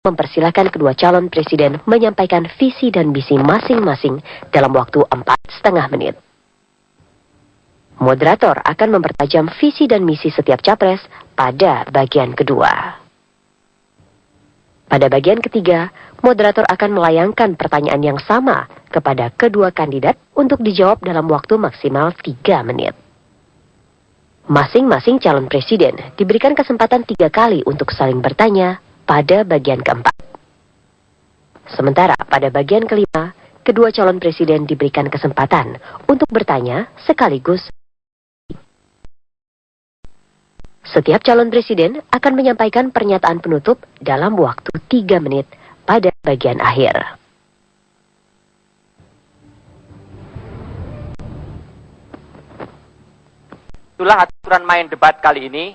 mempersilahkan kedua calon presiden menyampaikan visi dan misi masing-masing dalam waktu 4,5 menit. Moderator akan mempertajam visi dan misi setiap capres pada bagian kedua. Pada bagian ketiga, moderator akan melayangkan pertanyaan yang sama kepada kedua kandidat untuk dijawab dalam waktu maksimal 3 menit. Masing-masing calon presiden diberikan kesempatan 3 kali untuk saling bertanya pada bagian keempat. Sementara pada bagian kelima, kedua calon presiden diberikan kesempatan untuk bertanya sekaligus. Setiap calon presiden akan menyampaikan pernyataan penutup dalam waktu 3 menit pada bagian akhir. Itulah aturan main debat kali ini.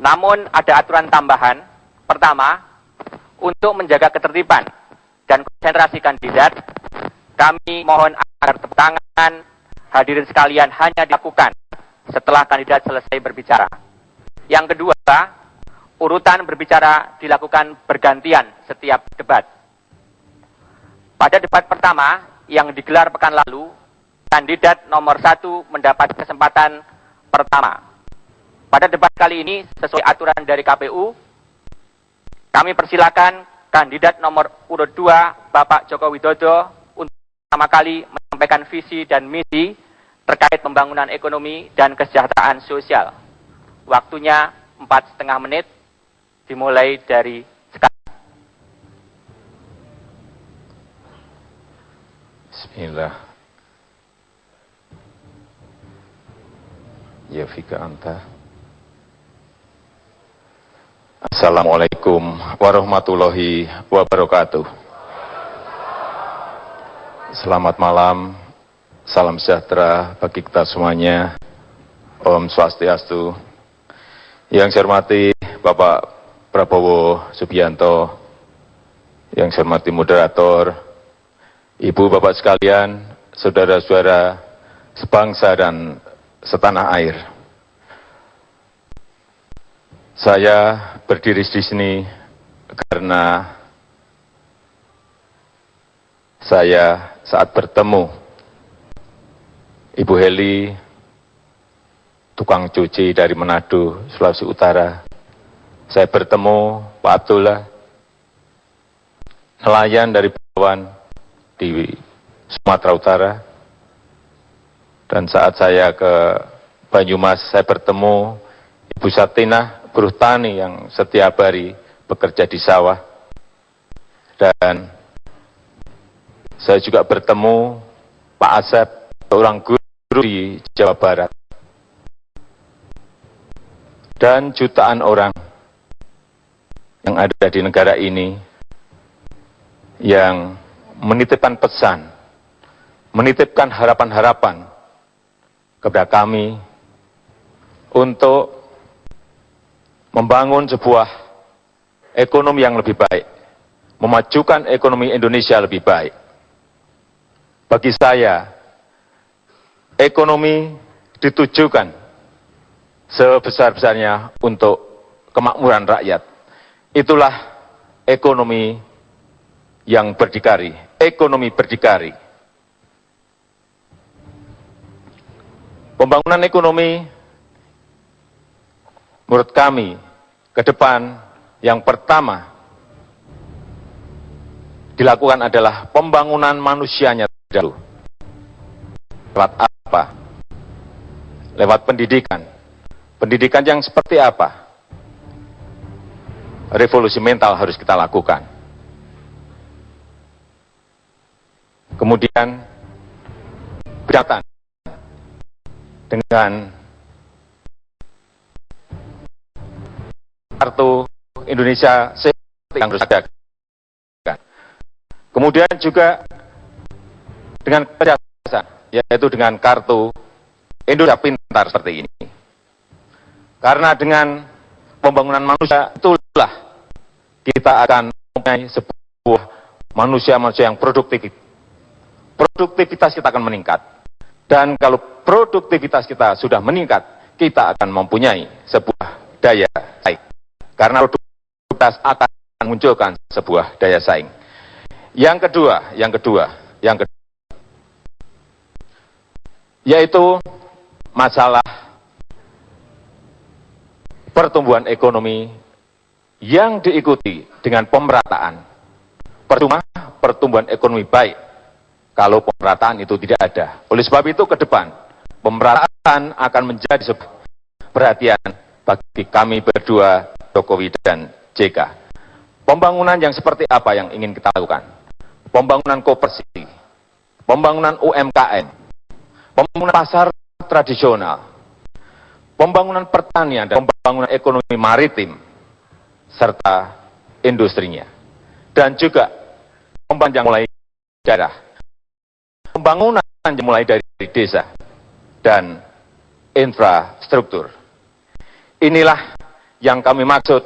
Namun ada aturan tambahan. Pertama, untuk menjaga ketertiban dan konsentrasi kandidat, kami mohon agar tepuk tangan hadirin sekalian hanya dilakukan setelah kandidat selesai berbicara. Yang kedua, urutan berbicara dilakukan bergantian setiap debat. Pada debat pertama yang digelar pekan lalu, kandidat nomor 1 mendapat kesempatan pertama. Pada debat kali ini, sesuai aturan dari KPU, kami persilakan kandidat nomor urut 2, Bapak Joko Widodo, untuk pertama kali menyampaikan visi dan misi terkait pembangunan ekonomi dan kesejahteraan sosial. Waktunya 4,5 menit, dimulai dari sekarang. Bismillah. Ya fika anta. Assalamualaikum warahmatullahi wabarakatuh. Selamat malam. Salam sejahtera bagi kita semuanya. Om Swastiastu. Yang saya hormati Bapak Prabowo Subianto, yang saya hormati moderator, Ibu Bapak sekalian, saudara-saudara sebangsa dan setanah air. Saya berdiri di sini karena saya saat bertemu Ibu Heli, tukang cuci dari Manado, Sulawesi Utara. Saya bertemu Pak Abdullah, nelayan dari Belawan di Sumatera Utara. Dan saat saya ke Banyumas, saya bertemu Ibu Satinah, buruh tani yang setiap hari bekerja di sawah. Dan saya juga bertemu Pak Asep, seorang guru di Jawa Barat, dan jutaan orang yang ada di negara ini yang menitipkan pesan, menitipkan harapan-harapan kepada kami untuk membangun sebuah ekonomi yang lebih baik, memajukan ekonomi Indonesia lebih baik. Bagi saya, ekonomi ditujukan sebesar-besarnya untuk kemakmuran rakyat. Itulah ekonomi yang berdikari, ekonomi berdikari. Pembangunan ekonomi menurut kami ke depan yang pertama dilakukan adalah pembangunan manusianya dulu. Lewat apa? Lewat pendidikan. Pendidikan yang seperti apa? Revolusi mental harus kita lakukan. Kemudian pendidikan dengan kartu Indonesia Sehat yang harus ada. Kemudian juga dengan kecerdasan, yaitu dengan kartu Indonesia Pintar seperti ini. Karena dengan pembangunan manusia itulah kita akan mempunyai sebuah manusia-manusia yang produktif. Produktivitas kita akan meningkat. Dan kalau produktivitas kita sudah meningkat, kita akan mempunyai sebuah daya saing. Karena produktivitas akan munculkan sebuah daya saing. Yang kedua, yaitu masalah pertumbuhan ekonomi yang diikuti dengan pemerataan. Percuma pertumbuhan ekonomi baik kalau pemerataan itu tidak ada. Oleh sebab itu ke depan, pemerataan akan menjadi sebuah perhatian bagi kami berdua, Jokowi dan JK. Pembangunan yang seperti apa yang ingin kita lakukan? Pembangunan koperasi, pembangunan UMKM, pembangunan pasar tradisional, pembangunan pertanian dan pembangunan ekonomi maritim, serta industrinya. Dan juga pembangunan yang mulai daerah, pembangunan yang mulai dari desa, dan infrastruktur. Inilah yang kami maksud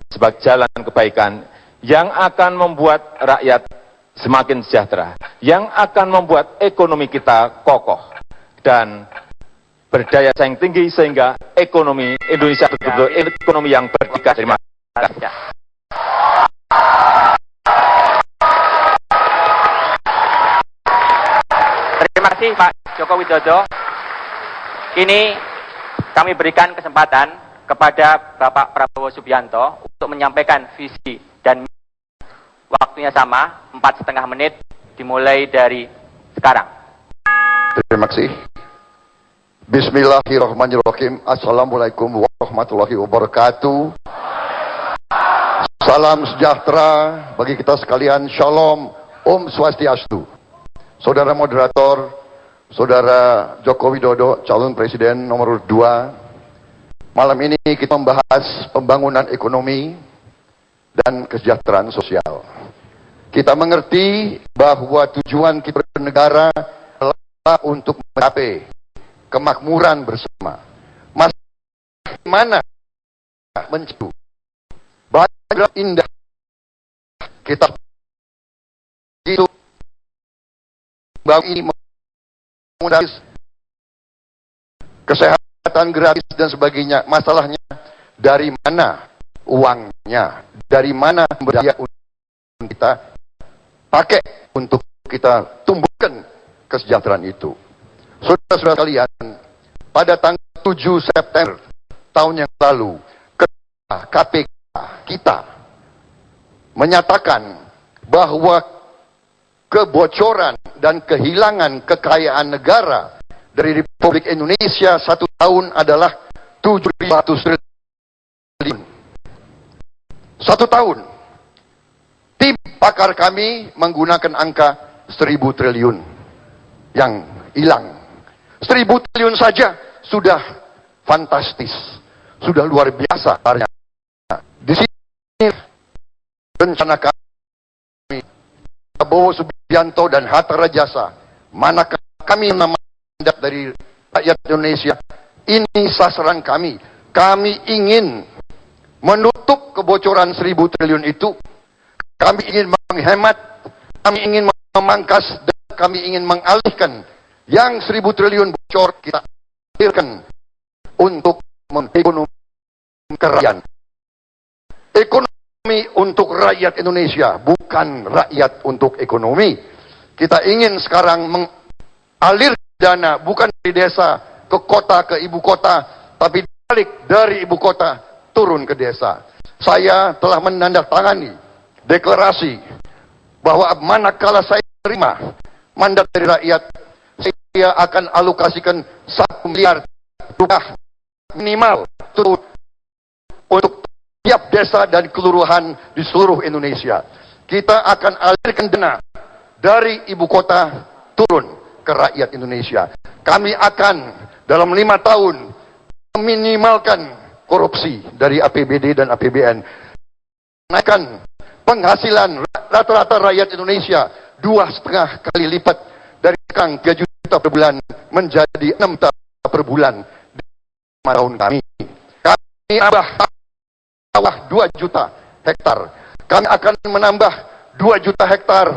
sebagai jalan kebaikan yang akan membuat rakyat semakin sejahtera, yang akan membuat ekonomi kita kokoh dan berdaya saing tinggi sehingga ekonomi Indonesia betul-betul ekonomi yang berdikah. Terima kasih. Terima kasih Pak Joko Widodo. Kini kami berikan kesempatan kepada Bapak Prabowo Subianto untuk menyampaikan visi dan waktunya sama 4,5 menit dimulai dari sekarang. Terima kasih. Bismillahirrahmanirrahim. Assalamualaikum warahmatullahi wabarakatuh. Salam sejahtera bagi kita sekalian. Shalom. Om Swastiastu. Saudara moderator, Saudara Joko Widodo, calon presiden nomor 2. Malam ini kita membahas pembangunan ekonomi dan kesejahteraan sosial. Kita mengerti bahwa tujuan kita bernegara adalah untuk mencapai kemakmuran bersama. Mana menciptakan banyak indah kita itu ini gratis, kesehatan gratis dan sebagainya. Masalahnya dari mana uangnya, dari mana daya untuk kita pakai untuk kita tumbuhkan kesejahteraan itu. Saudara-saudara sekalian, pada tanggal 7 September tahun yang lalu, KPK kita menyatakan bahwa kebocoran dan kehilangan kekayaan negara dari Republik Indonesia 1 tahun adalah 700 triliun. 1 tahun. Tim pakar kami menggunakan angka 1.000 triliun yang hilang. 1.000 triliun saja sudah fantastis, sudah luar biasa. Di sini rencana kami Prabowo Subianto dan Hatta Rajasa, manakah kami mandat dari rakyat Indonesia, ini sasaran kami. Kami ingin menutup kebocoran 1.000 triliun itu. Kami ingin menghemat, kami ingin memangkas, dan kami ingin mengalihkan yang 1.000 triliun bocor kita alirkan untuk ekonomi kerakyatan. Ekonomi untuk rakyat Indonesia, bukan rakyat untuk ekonomi. Kita ingin sekarang mengalir dana bukan dari desa ke kota, ke ibu kota, tapi balik dari ibu kota turun ke desa. Saya telah menandatangani deklarasi bahwa manakala saya terima mandat dari rakyat, saya akan alokasikan 1 miliar rupiah minimal untuk tiap desa dan kelurahan di seluruh Indonesia. Kita akan alirkan dana dari ibu kota turun ke rakyat Indonesia. Kami akan dalam 5 tahun meminimalkan korupsi dari APBD dan APBN. Naikkan penghasilan rata-rata rakyat Indonesia 2,5 kali lipat dari sekarang 3 juta per bulan menjadi 6 juta per bulan di 5 tahun kami. Kami sawah 2 juta hektar. Kami akan menambah 2 juta hektar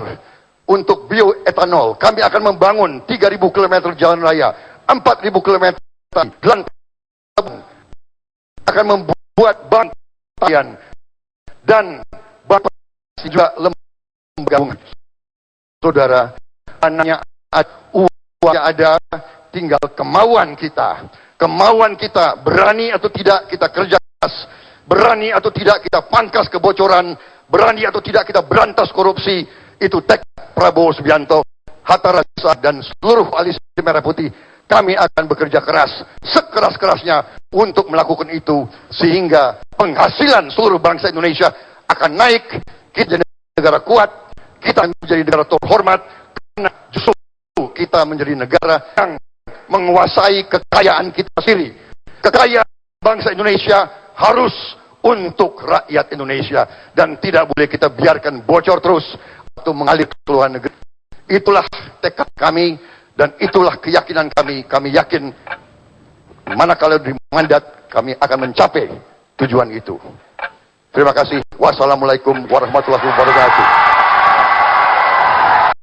untuk bioetanol. Kami akan membangun 3.000 km jalan raya, 4.000 km akan membuat bank dan juga lembaga saudara, dananya uangnya ada, tinggal kemauan kita. Kemauan kita, berani atau tidak kita kerja keras, berani atau tidak kita pangkas kebocoran, berani atau tidak kita berantas korupsi. Itu tekad Prabowo Subianto, Hatta Rajasa, dan seluruh ahli Merah Putih. Kami akan bekerja keras, sekeras-kerasnya untuk melakukan itu, sehingga penghasilan seluruh bangsa Indonesia akan naik. Kita jadi negara kuat, kita menjadi negara terhormat, karena justru kita menjadi negara yang menguasai kekayaan kita sendiri. Kekayaan bangsa Indonesia harus untuk rakyat Indonesia, dan tidak boleh kita biarkan bocor terus atau mengalir ke luar negeri. Itulah tekad kami, dan itulah keyakinan kami. Kami yakin manakala diberi mandat, kami akan mencapai tujuan itu. Terima kasih. Wassalamualaikum warahmatullahi wabarakatuh.